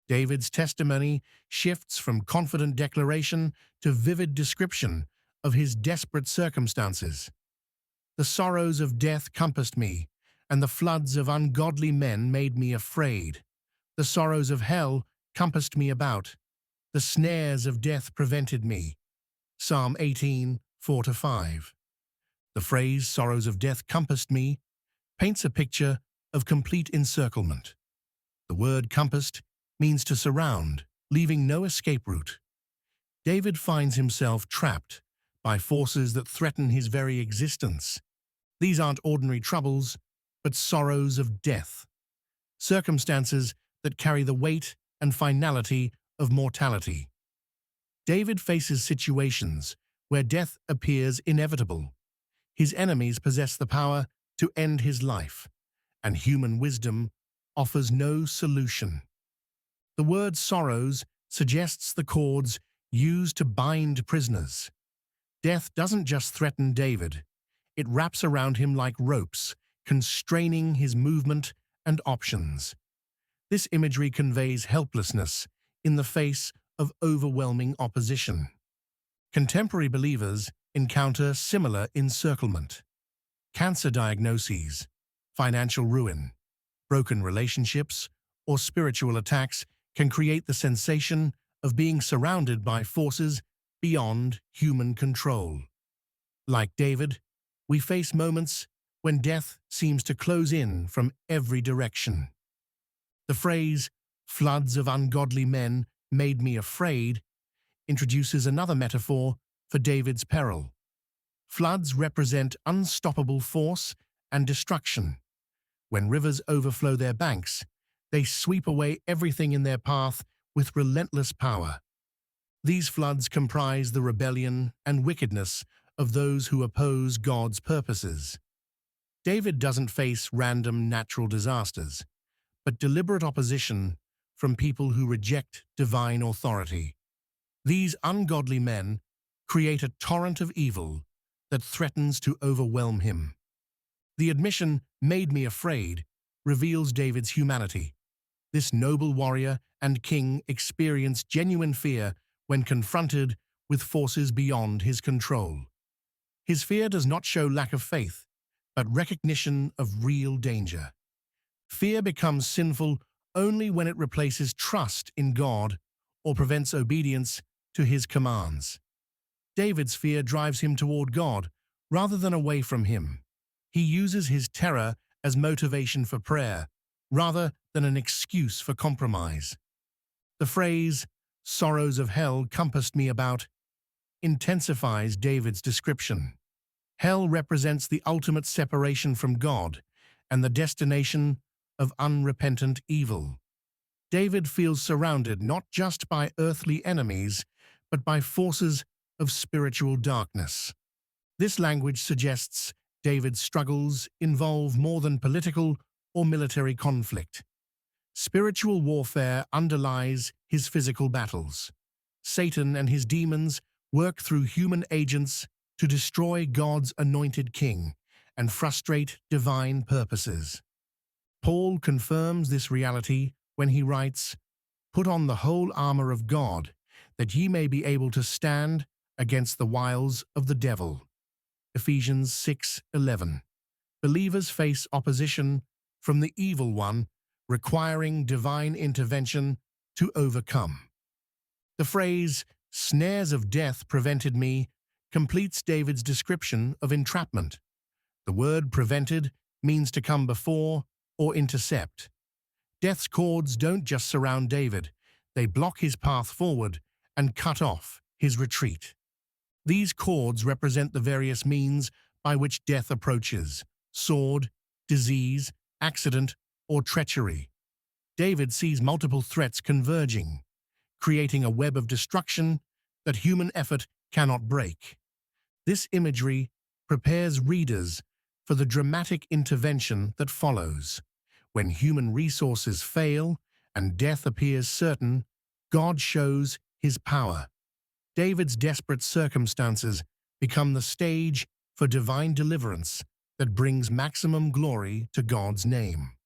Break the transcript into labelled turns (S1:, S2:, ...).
S1: David's testimony shifts from confident declaration to vivid description of his desperate circumstances. The sorrows of death compassed me, and the floods of ungodly men made me afraid. The sorrows of hell compassed me about. The snares of death prevented me. Psalm 18, 4-5. The phrase, sorrows of death compassed me, paints a picture of complete encirclement. The word compassed means to surround, leaving no escape route. David finds himself trapped by forces that threaten his very existence. These aren't ordinary troubles, but sorrows of death, circumstances that carry the weight and finality of mortality. David faces situations where death appears inevitable. His enemies possess the power to end his life, and human wisdom offers no solution. The word sorrows suggests the cords used to bind prisoners. Death doesn't just threaten David, it wraps around him like ropes, constraining his movement and options. This imagery conveys helplessness in the face of overwhelming opposition. Contemporary believers encounter similar encirclement. Cancer diagnoses, financial ruin, broken relationships, or spiritual attacks can create the sensation of being surrounded by forces beyond human control. Like David, we face moments when death seems to close in from every direction. The phrase, floods of ungodly men made me afraid, introduces another metaphor for David's peril. Floods represent unstoppable force and destruction. When rivers overflow their banks, they sweep away everything in their path with relentless power. These floods comprise the rebellion and wickedness of those who oppose God's purposes. David doesn't face random natural disasters, but deliberate opposition from people who reject divine authority. These ungodly men create a torrent of evil that threatens to overwhelm him. The admission, "made me afraid," reveals David's humanity. This noble warrior and king experienced genuine fear when confronted with forces beyond his control. His fear does not show lack of faith, but recognition of real danger. Fear becomes sinful only when it replaces trust in God or prevents obedience to his commands. David's fear drives him toward God rather than away from him. He uses his terror as motivation for prayer rather than an excuse for compromise. The phrase, sorrows of hell compassed me about, intensifies David's description. Hell represents the ultimate separation from God and the destination of unrepentant evil. David feels surrounded not just by earthly enemies, but by forces of spiritual darkness. This language suggests David's struggles involve more than political or military conflict. Spiritual warfare underlies his physical battles. Satan and his demons work through human agents to destroy God's anointed king and frustrate divine purposes. Paul confirms this reality when he writes, "Put on the whole armor of God, that ye may be able to stand against the wiles of the devil." Ephesians 6:11. Believers face opposition from the evil one, requiring divine intervention to overcome. The phrase, snares of death prevented me, completes David's description of entrapment. The word prevented means to come before or intercept. Death's cords don't just surround David, they block his path forward and cut off his retreat. These cords represent the various means by which death approaches: sword, disease, accident, or treachery. David sees multiple threats converging, creating a web of destruction that human effort cannot break. This imagery prepares readers for the dramatic intervention that follows. When human resources fail and death appears certain, God shows his power. David's desperate circumstances become the stage for divine deliverance that brings maximum glory to God's name.